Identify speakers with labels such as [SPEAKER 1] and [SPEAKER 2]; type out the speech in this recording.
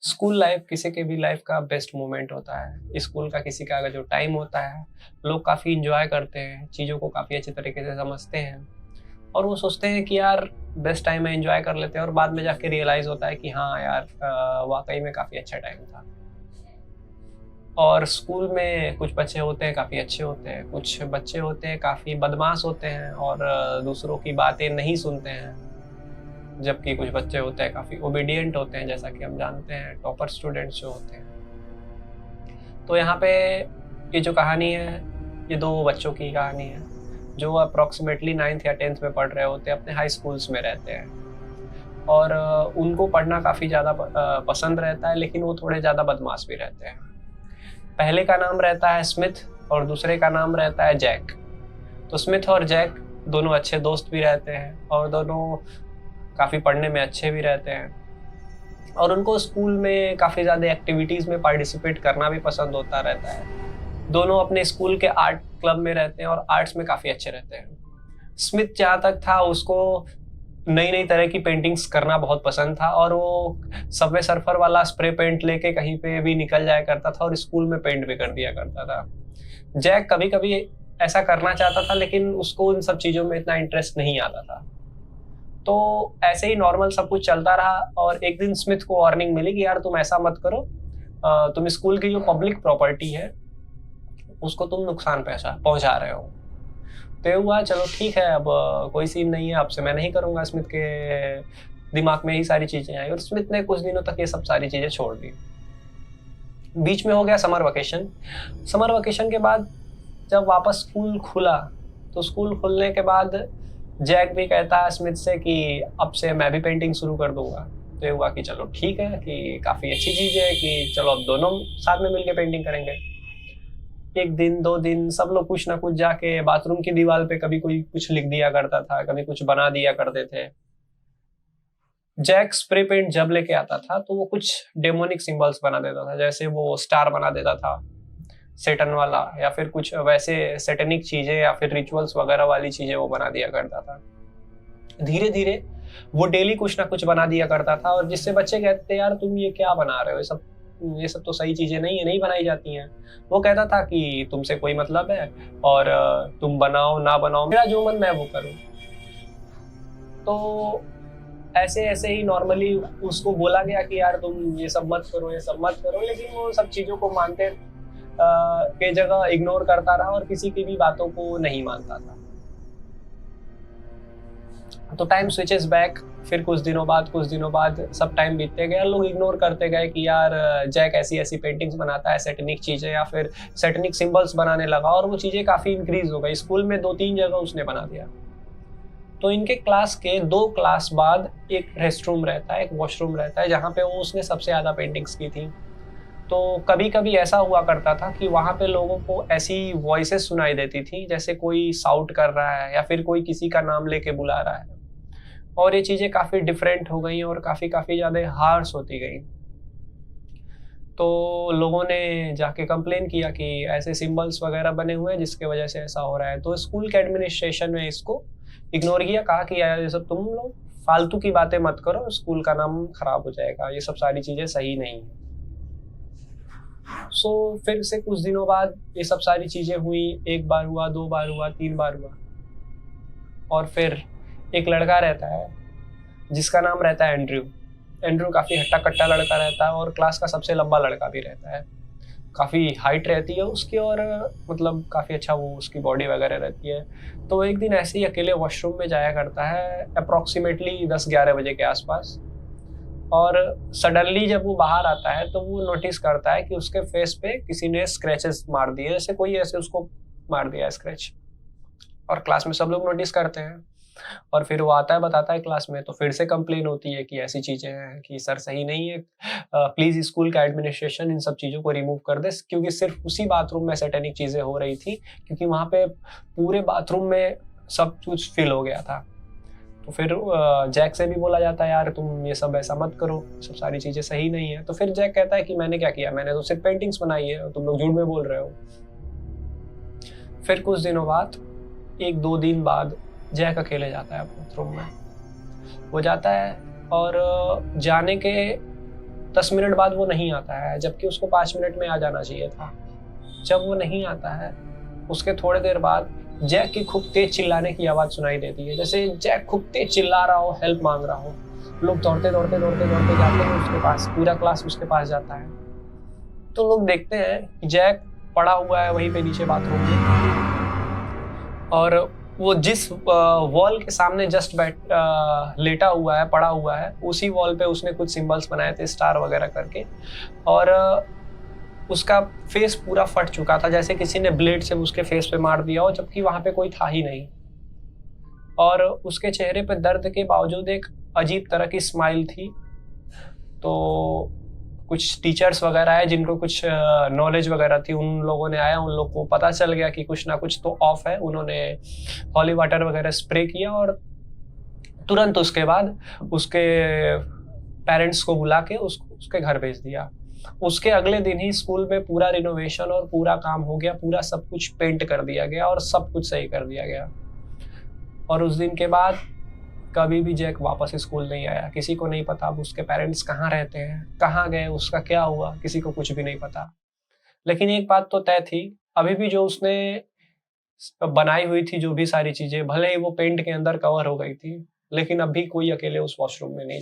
[SPEAKER 1] School life किसी के भी लाइफ का बेस्ट मोमेंट होता है। स्कूल का किसी का अगर जो टाइम होता है, लोग काफ़ी इंजॉय करते हैं, चीज़ों को काफ़ी अच्छे तरीके से समझते हैं और वो सोचते हैं कि यार बेस्ट टाइम है, इंजॉय कर लेते हैं और बाद में जाके रियलाइज़ होता है कि हाँ यार वाक़ई में काफ़ी अच्छा टाइम था। और स्कूल में कुछ बच्चे होते हैं काफ़ी अच्छे होते हैं, कुछ बच्चे होते हैं काफ़ी बदमाश होते हैं और दूसरों की बातें नहीं सुनते हैं। जबकि कुछ बच्चे होते हैं काफ़ी ओबीडिएंट होते हैं, जैसा कि हम जानते हैं टॉपर स्टूडेंट्स जो होते हैं। तो यहाँ पे ये जो कहानी है, ये 2 बच्चों की कहानी है, जो अप्रॉक्सिमेटली 9th या 10th में पढ़ रहे होते हैं, अपने हाई स्कूल्स में रहते हैं और उनको पढ़ना काफ़ी ज़्यादा पसंद रहता है, लेकिन वो थोड़े ज़्यादा बदमाश भी रहते हैं। पहले का नाम रहता है स्मिथ और दूसरे का नाम रहता है जैक। तो स्मिथ और जैक दोनों अच्छे दोस्त भी रहते हैं और दोनों काफ़ी पढ़ने में अच्छे भी रहते हैं और उनको स्कूल में काफ़ी ज़्यादा एक्टिविटीज़ में पार्टिसिपेट करना भी पसंद होता रहता है। दोनों अपने स्कूल के आर्ट क्लब में रहते हैं और आर्ट्स में काफ़ी अच्छे रहते हैं। स्मिथ जहाँ तक था, उसको नई-नई तरह की पेंटिंग्स करना बहुत पसंद था और वो सबवे सर्फर वाला स्प्रे पेंट लेके कहीं पे भी निकल जाया करता था और स्कूल में पेंट भी कर दिया करता था। जैक कभी-कभी ऐसा करना चाहता था, लेकिन उसको उन सब चीज़ों में इतना इंटरेस्ट नहीं आता था। तो ऐसे ही नॉर्मल सब कुछ चलता रहा और एक दिन स्मिथ को वार्निंग मिली कि यार तुम ऐसा मत करो, तुम स्कूल की जो पब्लिक प्रॉपर्टी है उसको तुम नुकसान पहुंचा रहे हो। तो ये हुआ, चलो ठीक है, अब कोई सीन नहीं है, आपसे मैं नहीं करूंगा। स्मिथ के दिमाग में ही सारी चीजें आई और स्मिथ ने कुछ दिनों तक ये सब सारी चीजें छोड़ दी। बीच में हो गया समर वेकेशन। समर वेकेशन के बाद जब वापस स्कूल खुला, तो स्कूल खुलने के बाद जैक भी कहता है स्मिथ से कि अब से मैं भी पेंटिंग शुरू कर दूंगा। तो ये हुआ कि चलो ठीक है, कि काफ़ी अच्छी चीज़ है कि चलो अब दोनों साथ में मिलके पेंटिंग करेंगे। एक दिन 2 दिन सब लोग कुछ ना कुछ जाके बाथरूम की दीवार पे कभी कोई कुछ लिख दिया करता था, कभी कुछ बना दिया करते थे। जैक स्प्रे पेंट जब लेके आता था तो वो कुछ डेमोनिक सिंबल्स बना देता था, जैसे वो स्टार बना देता था सेटन वाला, या फिर कुछ वैसे सेटेनिक चीजें या फिर रिचुअल्स वगैरह वाली चीजें वो बना दिया करता था। धीरे धीरे वो डेली कुछ ना कुछ बना दिया करता था और जिससे बच्चे कहते यार तुम ये क्या बना रहे हो, ये सब तो सही चीजें नहीं है, नहीं बनाई जाती हैं। वो कहता था कि तुमसे कोई मतलब है और तुम बनाओ ना बनाओ, मेरा जो मन मैं वो करूं। तो ऐसे ऐसे ही नॉर्मली उसको बोला गया कि यार तुम ये सब मत करो, ये सब मत करो, लेकिन वो सब चीजों को मानते के जगह इग्नोर करता रहा और किसी की भी बातों को नहीं मानता था। तो टाइम स्विचेस बैक। फिर कुछ दिनों बाद सब टाइम बीतते गए, लोग इग्नोर करते गए कि यार जैक ऐसी ऐसी पेंटिंग्स बनाता है, सेटेनिक चीजें या फिर सेटेनिक सिंबल्स बनाने लगा और वो चीजें काफी इंक्रीज हो गई। स्कूल में 2-3 जगह उसने बना दिया। तो इनके क्लास के 2 क्लास बाद एक रेस्ट रूम रहता है, एक वॉशरूम रहता है, जहाँ पे वो उसने सबसे ज्यादा पेंटिंग्स की थी। तो कभी कभी ऐसा हुआ करता था कि वहां पे लोगों को ऐसी वॉइसेस सुनाई देती थी जैसे कोई साउट कर रहा है या फिर कोई किसी का नाम लेके बुला रहा है, और ये चीजें काफी डिफरेंट हो गई और काफी काफी ज्यादा हार्श होती गई। तो लोगों ने जाके कंप्लेन किया कि ऐसे सिंबल्स वगैरह बने हुए हैं जिसके वजह से ऐसा हो रहा है। तो स्कूल के एडमिनिस्ट्रेशन ने इसको इग्नोर किया, कहा कि यार ये सब तुम लोग फालतू की बातें मत करो, स्कूल का नाम खराब हो जाएगा, ये सब सारी चीजें सही नहीं है। सो फिर से कुछ दिनों बाद ये सब सारी चीजें हुई, 1 बार हुआ, 2 बार हुआ, 3 बार हुआ, और फिर एक लड़का रहता है जिसका नाम रहता है एंड्रयू। एंड्रयू काफी हट्टा कट्टा लड़का रहता है और क्लास का सबसे लंबा लड़का भी रहता है। काफी हाइट रहती है उसकी और मतलब काफी अच्छा वो उसकी बॉडी वगैरह रहती है। तो एक दिन ऐसे ही अकेले वॉशरूम में जाया करता है अप्रॉक्सीमेटली 10-11 बजे के आसपास, और सडनली जब वो बाहर आता है तो वो नोटिस करता है कि उसके फेस पे किसी ने स्क्रैचेस मार दिए, जैसे कोई ऐसे उसको मार दिया स्क्रैच। और क्लास में सब लोग नोटिस करते हैं और फिर वो आता है बताता है क्लास में, तो फिर से कंप्लेन होती है कि ऐसी चीजें हैं कि सर सही नहीं है, प्लीज स्कूल का एडमिनिस्ट्रेशन इन सब चीजों को रिमूव कर दे, क्योंकि सिर्फ उसी बाथरूम में सैटेनिक चीजें हो रही थी, क्योंकि वहां पे पूरे बाथरूम में सब कुछ फिल हो गया था। तो फिर जैक से भी बोला जाता है यार तुम ये सब ऐसा मत करो, सब सारी चीजें सही नहीं है। तो फिर जैक कहता है कि मैंने क्या किया, मैंने तो सिर्फ पेंटिंग्स बनाई है और तुम लोग झूठ में बोल रहे हो। फिर कुछ दिनों बाद, 1-2 दिन बाद, जैक अकेले जाता है बाथरूम में। वो जाता है और जाने के 10 मिनट बाद वो नहीं आता है, जबकि उसको 5 मिनट में आ जाना चाहिए था। जब वो नहीं आता है, उसके थोड़ी देर बाद जैक की खूब तेज चिल्लाने की आवाज सुनाई देती है, जैसे जैक खूब तेज चिल्ला रहा हो, हेल्प मांग रहा हो। लोग दौड़ते दौड़ते दौड़ते दौड़ते जाते हैं उसके पास, पूरा क्लास उसके पास जाता है। तो लोग देखते हैं कि जैक पड़ा हुआ है वहीं पे नीचे बाथरूम में, और वो जिस वॉल के सामने जस्ट लेटा हुआ है, पड़ा हुआ है, उसी वॉल पे उसने कुछ सिंबल्स बनाए थे स्टार वगैरह करके, और उसका फेस पूरा फट चुका था, जैसे किसी ने ब्लेड से उसके फेस पे मार दिया हो, जबकि वहां पे कोई था ही नहीं। और उसके चेहरे पे दर्द के बावजूद एक अजीब तरह की स्माइल थी। तो कुछ टीचर्स वगैरह आए जिनको कुछ नॉलेज वगैरह थी, उन लोगों ने आया, उन लोग को पता चल गया कि कुछ ना कुछ तो ऑफ है। उन्होंने हॉली वाटर वगैरह स्प्रे किया और तुरंत उसके बाद उसके पेरेंट्स को बुला के उसके घर भेज दिया। उसके अगले दिन ही स्कूल में पूरा रिनोवेशन और पूरा काम हो गया, पूरा सब कुछ पेंट कर दिया गया और सब कुछ सही कर दिया गया। और उस दिन के बाद कभी भी जैक वापस स्कूल नहीं आया। किसी को नहीं पता अब उसके पेरेंट्स कहाँ रहते हैं, कहाँ गए, उसका क्या हुआ, किसी को कुछ भी नहीं पता। लेकिन एक बात तो तय थी, अभी भी जो उसने बनाई हुई थी जो भी सारी चीजें, भले ही वो पेंट के अंदर कवर हो गई थी, लेकिन अभी कोई अकेले उस वॉशरूम में नहीं